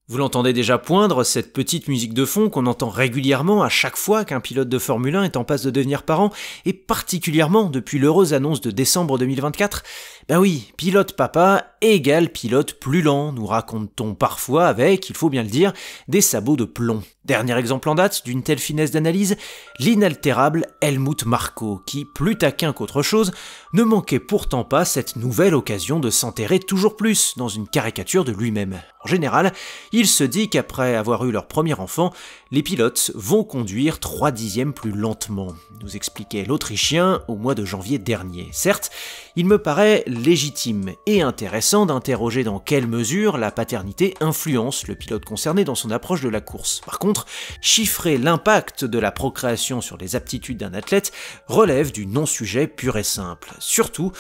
Vous l'entendez déjà poindre, cette petite musique de fond qu'on entend régulièrement à chaque fois qu'un pilote de Formule 1 est en passe de devenir parent, et particulièrement depuis l'heureuse annonce de décembre 2024. Ben oui, pilote papa égale pilote plus lent, nous raconte-t-on parfois avec, il faut bien le dire, des sabots de plomb. Dernier exemple en date d'une telle finesse d'analyse, l'inaltérable Helmut Marko, qui, plus taquin qu'autre chose, ne manquait pourtant pas cette nouvelle occasion de s'enterrer toujours plus dans une caricature de lui-même. En général, il se dit qu'après avoir eu leur premier enfant, les pilotes vont conduire 3/10 plus lentement, nous expliquait l'Autrichien au mois de janvier dernier. Certes, il me paraît légitime et intéressant d'interroger dans quelle mesure la paternité influence le pilote concerné dans son approche de la course. Par contre, chiffrer l'impact de la procréation sur les aptitudes d'un athlète relève du non-sujet pur et simple, surtout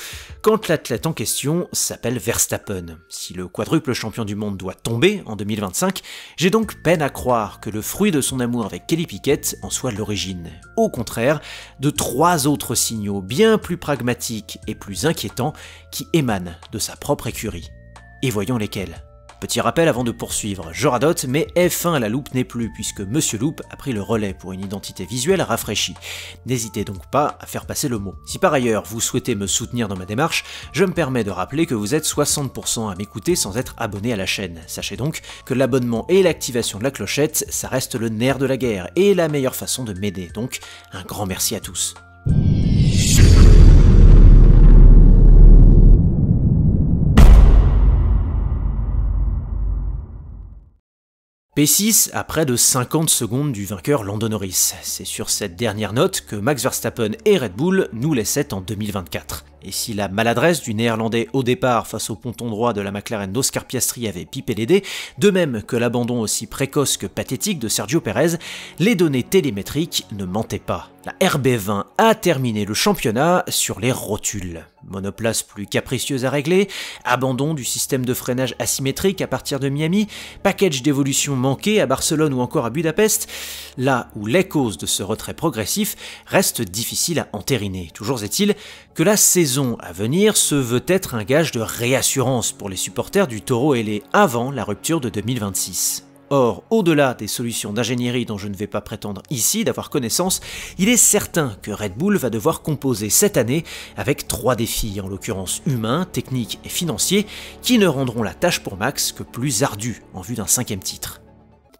quand l'athlète en question s'appelle Verstappen. Si le quadruple champion du monde doit tomber en 2025, j'ai donc peine à croire que le fruit de son amour avec Kelly Piquet en soit l'origine. Au contraire, de 3 autres signaux bien plus pragmatiques et plus inquiétants qui émanent de sa propre écurie. Et voyons lesquels. Petit rappel avant de poursuivre, je radote, mais F1 à la loupe n'est plus, puisque Monsieur Loupe a pris le relais pour une identité visuelle rafraîchie. N'hésitez donc pas à faire passer le mot. Si par ailleurs vous souhaitez me soutenir dans ma démarche, je me permets de rappeler que vous êtes 60% à m'écouter sans être abonné à la chaîne. Sachez donc que l'abonnement et l'activation de la clochette, ça reste le nerf de la guerre et la meilleure façon de m'aider. Donc, un grand merci à tous. P6 à près de 50 secondes du vainqueur Lando Norris. C'est sur cette dernière note que Max Verstappen et Red Bull nous laissaient en 2024. Et si la maladresse du néerlandais au départ face au ponton droit de la McLaren d'Oscar Piastri avait pipé les dés, de même que l'abandon aussi précoce que pathétique de Sergio Pérez, les données télémétriques ne mentaient pas. La RB20 a terminé le championnat sur les rotules. Monoplace plus capricieuse à régler, abandon du système de freinage asymétrique à partir de Miami, package d'évolution manqué à Barcelone ou encore à Budapest, là où les causes de ce retrait progressif restent difficiles à entériner. Toujours est-il que la saison à venir se veut être un gage de réassurance pour les supporters du Toro ailé avant la rupture de 2026. Or, au-delà des solutions d'ingénierie dont je ne vais pas prétendre ici d'avoir connaissance, il est certain que Red Bull va devoir composer cette année avec 3 défis, en l'occurrence humains, techniques et financiers, qui ne rendront la tâche pour Max que plus ardue en vue d'un 5e titre.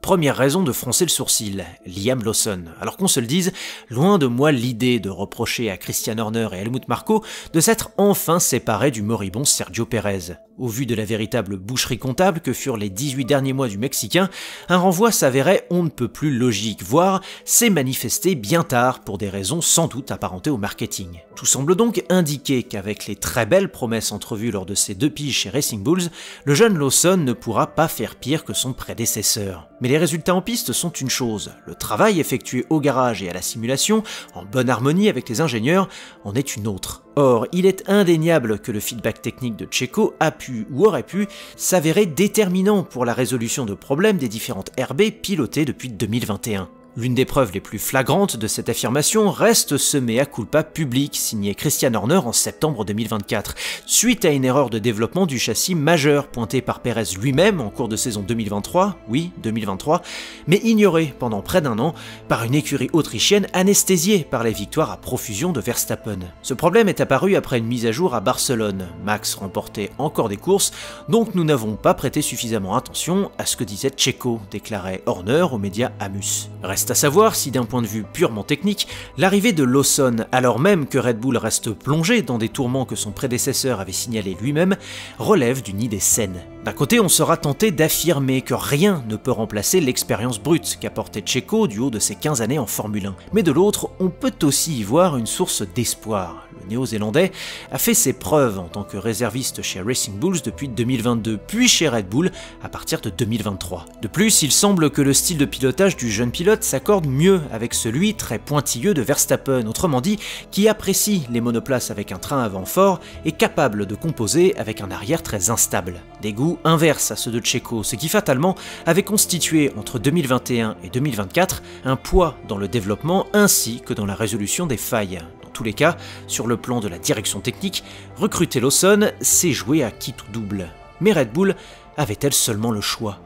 Première raison de froncer le sourcil, Liam Lawson. Alors qu'on se le dise, loin de moi l'idée de reprocher à Christian Horner et Helmut Marko de s'être enfin séparés du moribond Sergio Pérez. Au vu de la véritable boucherie comptable que furent les 18 derniers mois du Mexicain, un renvoi s'avérait on ne peut plus logique, voire s'est manifesté bien tard pour des raisons sans doute apparentées au marketing. Tout semble donc indiquer qu'avec les très belles promesses entrevues lors de ses 2 piges chez Racing Bulls, le jeune Lawson ne pourra pas faire pire que son prédécesseur. Mais les résultats en piste sont une chose, le travail effectué au garage et à la simulation, en bonne harmonie avec les ingénieurs, en est une autre. Or, il est indéniable que le feedback technique de Checo a pu ou aurait pu s'avérer déterminant pour la résolution de problèmes des différentes RB pilotées depuis 2021. L'une des preuves les plus flagrantes de cette affirmation reste ce mea culpa public signé Christian Horner en septembre 2024, suite à une erreur de développement du châssis majeur pointée par Pérez lui-même en cours de saison 2023, oui 2023, mais ignorée pendant près d'1 an par une écurie autrichienne anesthésiée par les victoires à profusion de Verstappen. Ce problème est apparu après une mise à jour à Barcelone. Max remportait encore des courses, donc nous n'avons pas prêté suffisamment attention à ce que disait Checo, déclarait Horner aux médias Amus. Reste à savoir si d'un point de vue purement technique, l'arrivée de Lawson, alors même que Red Bull reste plongé dans des tourments que son prédécesseur avait signalés lui-même, relève d'une idée saine. D'un côté, on sera tenté d'affirmer que rien ne peut remplacer l'expérience brute qu'apportait Checo du haut de ses 15 années en Formule 1. Mais de l'autre, on peut aussi y voir une source d'espoir. Le néo-zélandais a fait ses preuves en tant que réserviste chez Racing Bulls depuis 2022, puis chez Red Bull à partir de 2023. De plus, il semble que le style de pilotage du jeune pilote s'accorde mieux avec celui très pointilleux de Verstappen, autrement dit, qui apprécie les monoplaces avec un train avant fort et capable de composer avec un arrière très instable. Des goûts inverses à ceux de Checo, ce qui fatalement avait constitué entre 2021 et 2024 un poids dans le développement ainsi que dans la résolution des failles. Dans tous les cas, sur le plan de la direction technique, recruter Lawson, c'est jouer à qui tout double. Mais Red Bull avait-elle seulement le choix ?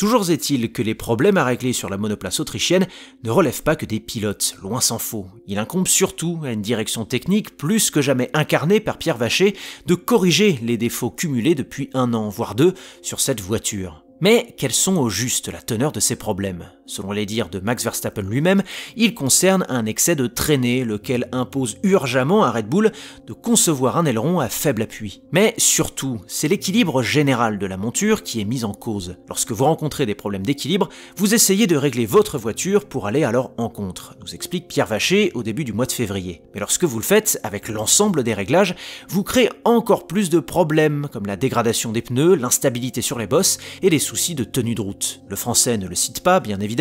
Toujours est-il que les problèmes à régler sur la monoplace autrichienne ne relèvent pas que des pilotes, loin s'en faut. Il incombe surtout à une direction technique plus que jamais incarnée par Pierre Vacher de corriger les défauts cumulés depuis 1 an, voire 2, sur cette voiture. Mais quels sont au juste la teneur de ces problèmes? Selon les dires de Max Verstappen lui-même, il concerne un excès de traînée, lequel impose urgemment à Red Bull de concevoir un aileron à faible appui. Mais surtout, c'est l'équilibre général de la monture qui est mis en cause. Lorsque vous rencontrez des problèmes d'équilibre, vous essayez de régler votre voiture pour aller à leur encontre, nous explique Pierre Vacher au début du mois de février. Mais lorsque vous le faites avec l'ensemble des réglages, vous créez encore plus de problèmes, comme la dégradation des pneus, l'instabilité sur les bosses et les soucis de tenue de route. Le français ne le cite pas, bien évidemment,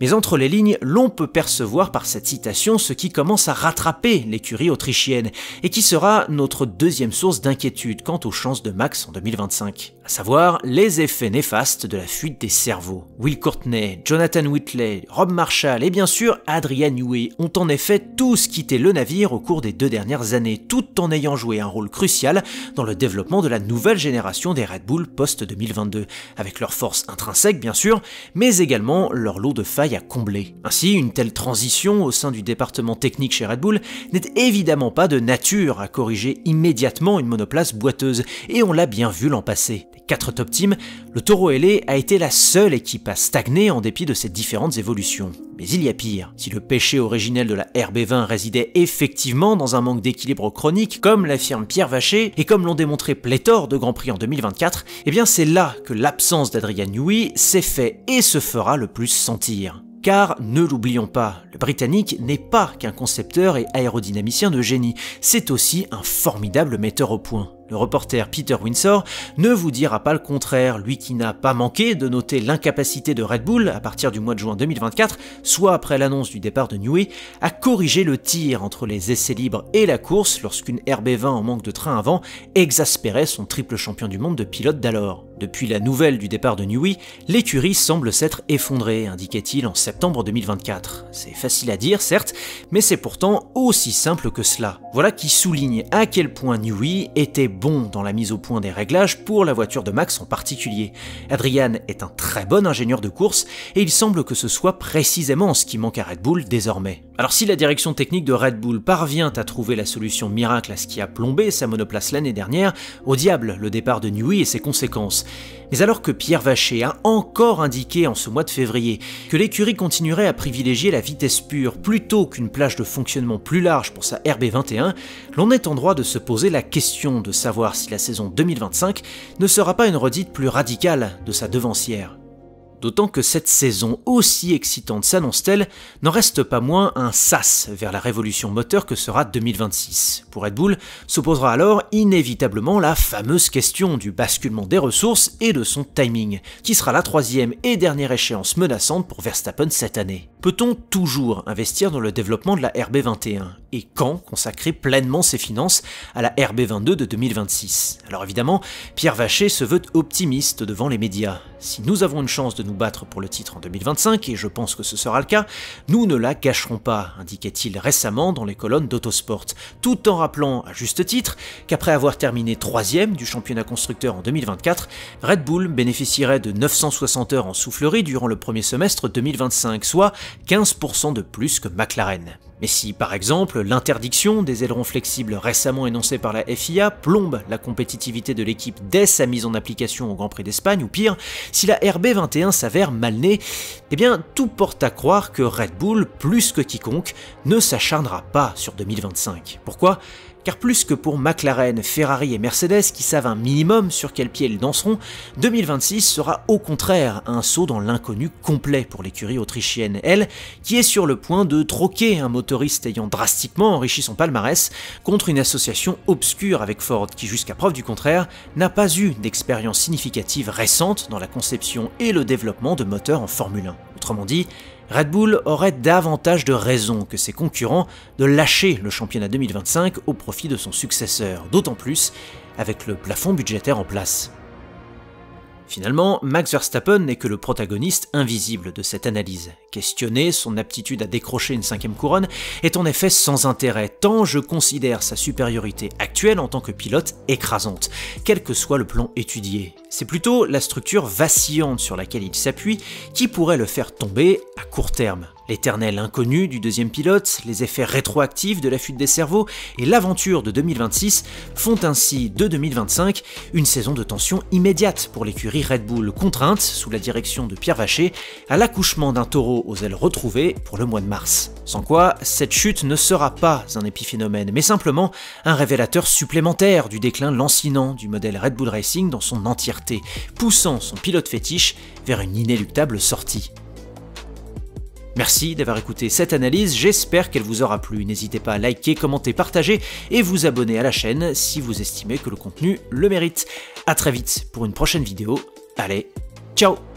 mais entre les lignes, l'on peut percevoir par cette citation ce qui commence à rattraper l'écurie autrichienne et qui sera notre deuxième source d'inquiétude quant aux chances de Max en 2025, à savoir les effets néfastes de la fuite des cerveaux. Will Courtney, Jonathan Whitley, Rob Marshall et bien sûr Adrian Newey ont en effet tous quitté le navire au cours des 2 dernières années, tout en ayant joué un rôle crucial dans le développement de la nouvelle génération des Red Bull post-2022, avec leur force intrinsèque bien sûr, mais également leur lot de failles à combler. Ainsi, une telle transition au sein du département technique chez Red Bull n'est évidemment pas de nature à corriger immédiatement une monoplace boiteuse, et on l'a bien vu l'an passé. Des 4 top teams, le Toro LA a été la seule équipe à stagner en dépit de ces différentes évolutions. Mais il y a pire. Si le péché originel de la RB20 résidait effectivement dans un manque d'équilibre chronique, comme l'affirme Pierre Vacher, et comme l'ont démontré pléthore de Grands Prix en 2024, eh bien c'est là que l'absence d'Adrian Newey s'est fait et se fera le plus sentir. Car, ne l'oublions pas, le Britannique n'est pas qu'un concepteur et aérodynamicien de génie, c'est aussi un formidable metteur au point. Le reporter Peter Winsor ne vous dira pas le contraire, lui qui n'a pas manqué de noter l'incapacité de Red Bull à partir du mois de juin 2024, soit après l'annonce du départ de Newey, à corriger le tir entre les essais libres et la course lorsqu'une RB20 en manque de train avant exaspérait son triple champion du monde de pilote d'alors. Depuis la nouvelle du départ de Newey, l'écurie semble s'être effondrée, indiquait-il en septembre 2024. C'est facile à dire, certes, mais c'est pourtant aussi simple que cela. Voilà qui souligne à quel point Newey était bon dans la mise au point des réglages pour la voiture de Max en particulier. Adrian est un très bon ingénieur de course et il semble que ce soit précisément ce qui manque à Red Bull désormais. Alors si la direction technique de Red Bull parvient à trouver la solution miracle à ce qui a plombé sa monoplace l'année dernière, au diable le départ de Newey et ses conséquences. Mais alors que Pierre Vacher a encore indiqué en ce mois de février que l'écurie continuerait à privilégier la vitesse pure plutôt qu'une plage de fonctionnement plus large pour sa RB21, l'on est en droit de se poser la question de savoir si la saison 2025 ne sera pas une redite plus radicale de sa devancière. D'autant que cette saison aussi excitante s'annonce-t-elle, n'en reste pas moins un sas vers la révolution moteur que sera 2026. Pour Red Bull, s'opposera alors inévitablement la fameuse question du basculement des ressources et de son timing, qui sera la 3e et dernière échéance menaçante pour Verstappen cette année. Peut-on toujours investir dans le développement de la RB21 ? Et quand consacrer pleinement ses finances à la RB22 de 2026 ? Alors évidemment, Pierre Vacher se veut optimiste devant les médias. Si nous avons une chance de nous battre pour le titre en 2025, et je pense que ce sera le cas, nous ne la gâcherons pas, indiquait-il récemment dans les colonnes d'Autosport, tout en rappelant à juste titre qu'après avoir terminé 3e du championnat constructeur en 2024, Red Bull bénéficierait de 960 heures en soufflerie durant le premier semestre 2025, soit 15% de plus que McLaren. Mais si, par exemple, l'interdiction des ailerons flexibles récemment énoncée par la FIA plombe la compétitivité de l'équipe dès sa mise en application au Grand Prix d'Espagne, ou pire, si la RB21 s'avère mal née, eh bien tout porte à croire que Red Bull, plus que quiconque, ne s'acharnera pas sur 2025. Pourquoi ? Car plus que pour McLaren, Ferrari et Mercedes qui savent un minimum sur quel pied ils danseront, 2026 sera au contraire un saut dans l'inconnu complet pour l'écurie autrichienne, elle, qui est sur le point de troquer un motoriste ayant drastiquement enrichi son palmarès contre une association obscure avec Ford qui, jusqu'à preuve du contraire, n'a pas eu d'expérience significative récente dans la conception et le développement de moteurs en Formule 1. Autrement dit, Red Bull aurait davantage de raisons que ses concurrents de lâcher le championnat 2025 au profit de son successeur, d'autant plus avec le plafond budgétaire en place. Finalement, Max Verstappen n'est que le protagoniste invisible de cette analyse. Questionner son aptitude à décrocher une 5e couronne est en effet sans intérêt, tant je considère sa supériorité actuelle en tant que pilote écrasante, quel que soit le plan étudié. C'est plutôt la structure vacillante sur laquelle il s'appuie qui pourrait le faire tomber à court terme. L'éternel inconnu du deuxième pilote, les effets rétroactifs de la fuite des cerveaux et l'aventure de 2026 font ainsi de 2025 une saison de tension immédiate pour l'écurie Red Bull, contrainte, sous la direction de Pierre Vacher, à l'accouchement d'un taureau aux ailes retrouvées pour le mois de mars. Sans quoi, cette chute ne sera pas un épiphénomène, mais simplement un révélateur supplémentaire du déclin lancinant du modèle Red Bull Racing dans son entièreté, poussant son pilote fétiche vers une inéluctable sortie. Merci d'avoir écouté cette analyse, j'espère qu'elle vous aura plu. N'hésitez pas à liker, commenter, partager et vous abonner à la chaîne si vous estimez que le contenu le mérite. A très vite pour une prochaine vidéo. Allez, ciao!